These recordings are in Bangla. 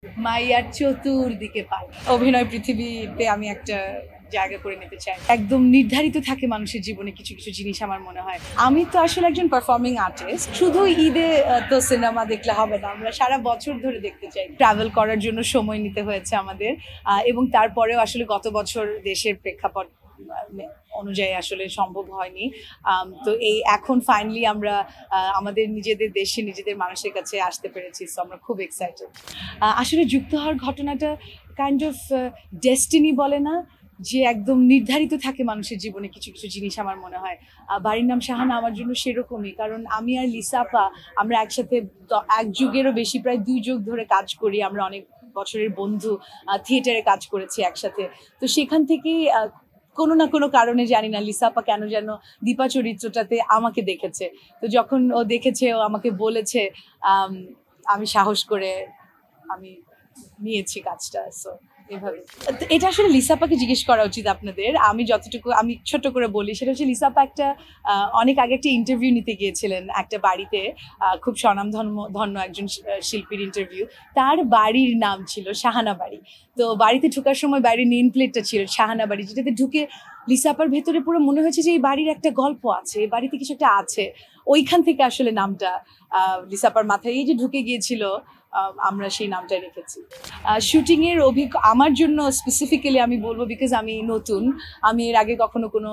মাইয়ার চতুর্দিকে পাই। অভিনয় পৃথিবীতে আমি একটা জায়গা করে নিতে চাই। একদম নির্ধারিত থাকে মানুষের জীবনে কিছু কিছু জিনিস আমার মনে হয়। আমি তো আসলে একজন পারফর্মিং আর্টিস্ট। শুধু ঈদে তো সিনেমা দেখলে হবে না, আমরা সারা বছর ধরে দেখতে চাই। ট্রাভেল করার জন্য সময় নিতে হয়েছে আমাদের, এবং তারপরেও আসলে গত বছর দেশের প্রেক্ষাপট অনুযায়ী আসলে সম্ভব হয়নি। তো এই এখন ফাইনালি আমরা আমাদের নিজেদের দেশে নিজেদের মানুষের কাছে আসতে পেরেছি, সো আমরা খুব এক্সাইটেড। আসলে যুক্ত হওয়ার ঘটনাটা কাইন্ড অফ ডেস্টিনি বলে না, যে একদম নির্ধারিত থাকে মানুষের জীবনে কিছু কিছু জিনিস আমার মনে হয়। বাড়ির নাম শাহানা আমার জন্য সেরকমই, কারণ আমি আর লিসা আপা আমরা একসাথে এক যুগেরও বেশি, প্রায় 2 যুগ ধরে কাজ করি। আমরা অনেক বছরের বন্ধু, থিয়েটারে কাজ করেছি একসাথে। তো সেখান থেকেই কোনো না কোনো কারণে, জানি না লিসা আপা কেন যেন দীপা চরিত্রটাতে আমাকে দেখেছে। তো যখন ও দেখেছে, ও আমাকে বলেছে, আমি সাহস করে আমি নিয়েছি কাজটা। সো এভাবে এটা আসলে লিসা আপাকে জিজ্ঞেস করা উচিত আপনাদের। আমি যতটুকু আমি ছোট করে বলি, সেটা হচ্ছে লিসা আপা একটা অনেক আগে একটা ইন্টারভিউ নিতে গিয়েছিলেন একটা বাড়িতে, খুব স্বনামধন্য একজন শিল্পীর ইন্টারভিউ। তার বাড়ির নাম ছিল শাহানা বাড়ি। তো বাড়িতে ঢোকার সময় বাড়ির নেম প্লেটটা ছিল শাহানা বাড়ি, যেটাতে ঢুকে লিসা আপার ভেতরে পুরো মনে হয়েছে যে এই বাড়ির একটা গল্প আছে, এই বাড়িতে কিছু একটা আছে। ওইখান থেকে আসলে নামটা লিসা আপার মাথায় এই যে ঢুকে গিয়েছিল, আমরা সেই নামটা রেখেছি। শুটিং এর আমার জন্য স্পেসিফিক্যালি আমি বলবো, বিকজ আমি নতুন, আমি এর আগে কখনো কোনো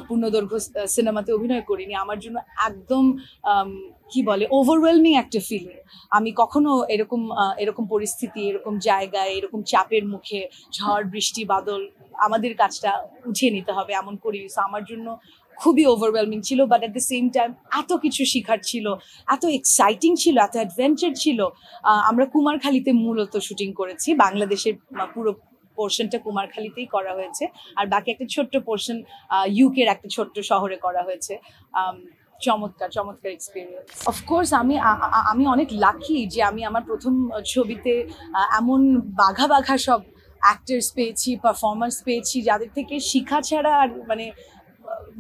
পূর্ণদৈর্ঘ্য সিনেমাতে অভিনয় করিনি। আমার জন্য একদম কি বলে ওভারওয়েলমিং একটা ফিলিং। আমি কখনো এরকম পরিস্থিতি, এরকম জায়গায়, এরকম চাপের মুখে, ঝড় বৃষ্টি বাদল আমাদের কাজটা উঠিয়ে নিতে হবে এমন করি। আমার জন্য খুবই ওভারওয়েলমিং ছিল, but at the same time এত কিছু শেখার ছিল, এত এক্সাইটিং ছিল, এত অ্যাডভেঞ্চার ছিল। আমরা কুমারখালীতে মূলত শুটিং করেছি, বাংলাদেশের পুরো পোর্শনটা কুমারখালীতেই করা হয়েছে, আর বাকি একটা ছোট্ট পোর্শন ইউকের একটা ছোট্ট শহরে করা হয়েছে। চমৎকার চমৎকার এক্সপিরিয়েন্স। অফকোর্স আমি অনেক লাকি যে আমি আমার প্রথম ছবিতে এমন বাঘা বাঘা সব অ্যাক্টার্স পেয়েছি, পারফরমেন্স পেয়েছি, যাদের থেকে শিখা ছাড়া আর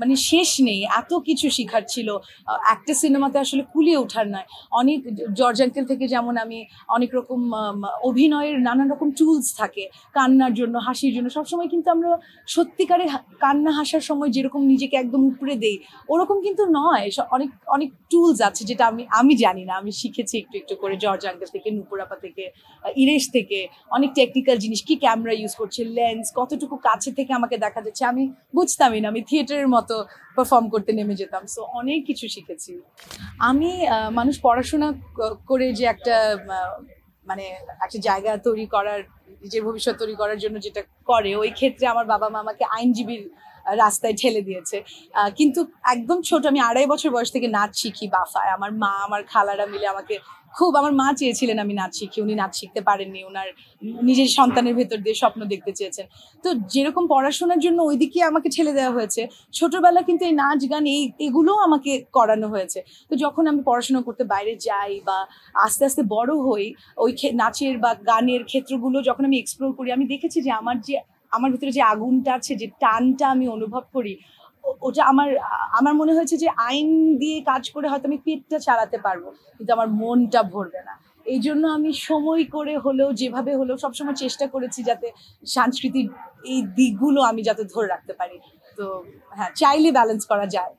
মানে শেষ নেই। এত কিছু শিখার ছিল, একটা সিনেমাতে আসলে কুলিয়ে ওঠার নয়। অনেক জর্জ আঙ্কেল থেকে যেমন আমি অনেক রকম অভিনয়ের নানান রকম টুলস থাকে, কান্নার জন্য, হাসির জন্য। সবসময় কিন্তু আমরা সত্যিকারে কান্না হাসার সময় যেরকম নিজেকে একদম উপরে দেই, ওরকম কিন্তু নয়। অনেক অনেক টুলস আছে যেটা আমি জানি না, আমি শিখেছি একটু একটু করে জর্জ আঙ্কেল থেকে, নুপুরাপা থেকে, ইরেশ থেকে। অনেক টেকনিক্যাল জিনিস, কি ক্যামেরা ইউজ করছে, লেন্স কতটুকু কাছে থেকে আমাকে দেখা যাচ্ছে, আমি বুঝতামই না। আমি থিয়েটারের মতো পারফর্ম করতে নেমে যেতাম। সো অনেক কিছু শিখেছি আমি। মানুষ পড়াশোনা করে যে একটা মানে একটা জায়গা তৈরি করার, নিজের ভবিষ্যৎ তৈরি করার জন্য যেটা করে, ওই ক্ষেত্রে আমার বাবা মা আমাকে আইনজীবীর রাস্তায় ঠেলে দিয়েছে। কিন্তু একদম ছোট, আমি 2.5 বছর বয়স থেকে নাচ শিখি বাফায়। আমার মা, আমার খালারা মিলে আমাকে আমার মা চেয়েছিলেন আমি নাচ শিখি, উনি নাচ শিখতে পারেননি, ওনার নিজের সন্তানের ভেতর দিয়ে স্বপ্ন দেখতে চেয়েছেন। তো যেরকম পড়াশোনার জন্য ওইদিকে আমাকে ঠেলে দেওয়া হয়েছে, ছোটবেলা কিন্তু এই নাচ গান এগুলোও আমাকে করানো হয়েছে। তো যখন আমি পড়াশোনা করতে বাইরে যাই বা আস্তে আস্তে বড় হই, ওই নাচের বা গানের ক্ষেত্রগুলো যখন আমি এক্সপ্লোর করি, আমি দেখেছি যে আমার ভিতরে যে আগুনটা আছে, যে টানটা আমি অনুভব করি, ওটা আমার মনে হয়েছে যে আইন দিয়ে কাজ করে হয়তো আমি পেটটা চালাতে পারবো, কিন্তু আমার মনটা ভরবে না। এই জন্য আমি সময় করে হলেও, যেভাবে হলেও সবসময় চেষ্টা করেছি যাতে সাংস্কৃতিক এই দিকগুলো আমি যাতে ধরে রাখতে পারি। তো হ্যাঁ, চাইলে ব্যালেন্স করা যায়।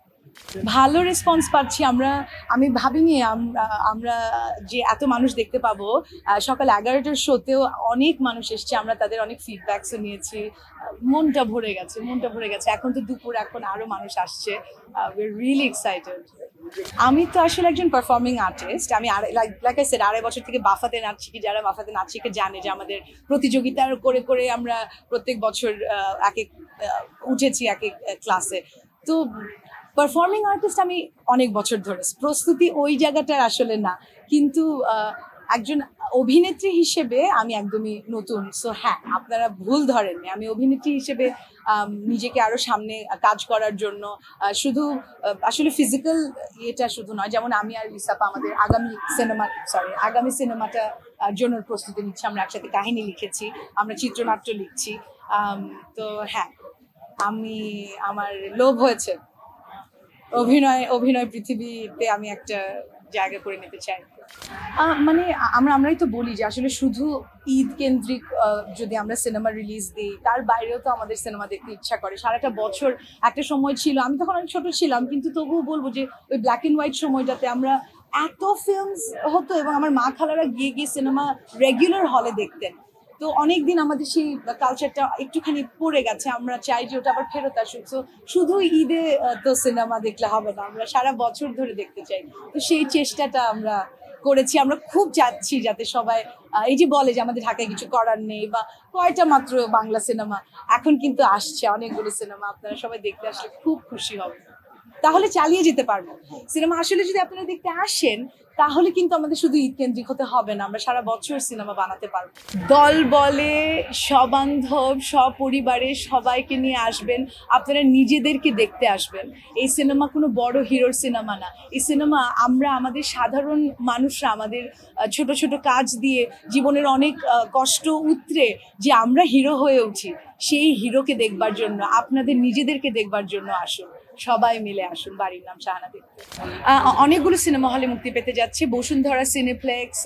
ভালো রেসপন্স পাচ্ছি আমরা। আমি ভাবিনি আমরা যে এত মানুষ দেখতে পাবো। সকাল 11টার শোতেও অনেক মানুষ এসছে, আমরা তাদের অনেক ফিডব্যাকসও নিয়েছি। মনটা ভরে গেছে, মনটা ভরে গেছে। এখন তো দুপুর, এখন আরো মানুষ আসছে। We are really excited. আমি তো আসলে একজন পারফর্মিং আর্টিস্ট। আমি লাইক আই সেড 2.5 বছর থেকে বাফাতে নাচ শিখি। যারা বাফাতে নাচ শিখে জানে যে আমাদের প্রতিযোগিতার করে করে আমরা প্রত্যেক বছর এক এক উঠেছি এক এক ক্লাসে। তো পারফর্মিং আর্টিস্ট আমি অনেক বছর ধরে, প্রস্তুতি ওই জায়গাটার আসলে না, কিন্তু একজন অভিনেত্রী হিসেবে আমি একদমই নতুন। সো হ্যাঁ, আপনারা ভুল ধরেননি, আমি অভিনেত্রী হিসেবে নিজেকে আরো সামনে কাজ করার জন্য শুধু আসলে ফিজিক্যাল ইয়েটা শুধু নয়, যেমন আমি আর লিসাপা আমাদের আগামী সিনেমাটা জন্য প্রস্তুতি নিচ্ছি। আমরা একসাথে কাহিনী লিখেছি, আমরা চিত্রনাট্য লিখছি। তো হ্যাঁ, আমার লোভ হয়েছে অভিনয় পৃথিবীতে আমি একটা জায়গা করে নিতে চাই। মানে আমরাই তো বলি যে আসলে শুধু ঈদ কেন্দ্রিক যদি আমরা সিনেমা রিলিজ দিই, তার বাইরেও তো আমাদের সিনেমা দেখতে ইচ্ছা করে। সারাটা বছর একটা সময় ছিল, আমি তখন অনেক ছোট ছিলাম, কিন্তু তবুও বলবো যে ওই ব্ল্যাক অ্যান্ড হোয়াইট সময়টাতে আমরা এত ফিল্মস হতো, এবং আমার মা খালারা গিয়ে গিয়ে সিনেমা রেগুলার হলে দেখতেন। তো অনেকদিন আমাদের সেই কালচারটা একটুখানি পড়ে গেছে, আমরা চাই যে ওটা আবার ফেরত আসুক। তো শুধু ঈদে তো সিনেমা দেখলে হবে না, আমরা সারা বছর ধরে দেখতে চাই। তো সেই চেষ্টাটা আমরা করেছি। আমরা খুব চাচ্ছি যাতে সবাই এই যে বলে যে আমাদের ঢাকায় কিছু করার নেই বা কয়টা মাত্র বাংলা সিনেমা, এখন কিন্তু আসছে অনেকগুলো সিনেমা, আপনারা সবাই দেখতে আসলে খুব খুশি হবে, তাহলে চালিয়ে যেতে পারবো। সিনেমা আসলে যদি আপনারা দেখতে আসেন, তাহলে কিন্তু আমাদের শুধু ঈদ কেন্দ্রিক হতে হবে না, আমরা সারা বছর সিনেমা বানাতে পারবো। দল বলে সবান্ধব সপরিবারে সবাইকে নিয়ে আসবেন, আপনারা নিজেদেরকে দেখতে আসবেন। এই সিনেমা কোনো বড় হিরোর সিনেমা না, এই সিনেমা আমরা আমাদের সাধারণ মানুষরা আমাদের ছোট ছোট কাজ দিয়ে জীবনের অনেক কষ্ট উতরে যে আমরা হিরো হয়ে উঠি, সেই হিরোকে দেখবার জন্য, আপনাদের নিজেদেরকে দেখবার জন্য আসুন, সবাই মিলে আসুন। বাড়ির নাম শাহানা দেখতে। অনেকগুলো সিনেমা হলে মুক্তি পেতে যাচ্ছে, Bashundhara cineplex,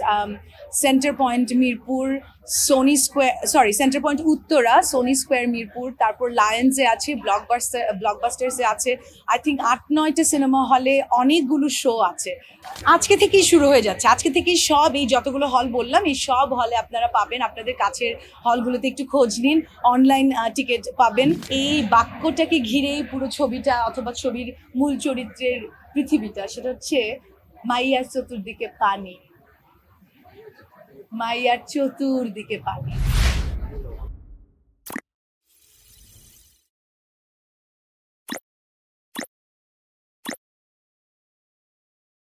centre point Mirpur, centre point Uttara, Sony square Mirpur, তারপর লায়ন্সে আছে, ব্লকবাস্টার্সে আছে। আই থিঙ্ক 8-9টা সিনেমা হলে অনেকগুলো শো আছে। আজকে থেকেই শুরু হয়ে যাচ্ছে, আজকে থেকেই সব এই যতগুলো হল বললাম, এই সব হলে আপনারা পাবেন। আপনাদের কাছের হলগুলোতে একটু খোঁজ নিন, অনলাইন টিকিট পাবেন। এই বাক্যটাকে ঘিরেই পুরো ছবিটা অথবা ছবির মূল চরিত্রের পৃথিবীটা, সেটা হচ্ছে মাইয়ার চতুর্দিকে পানি, মাইয়ার চতুর্দিকে পানি।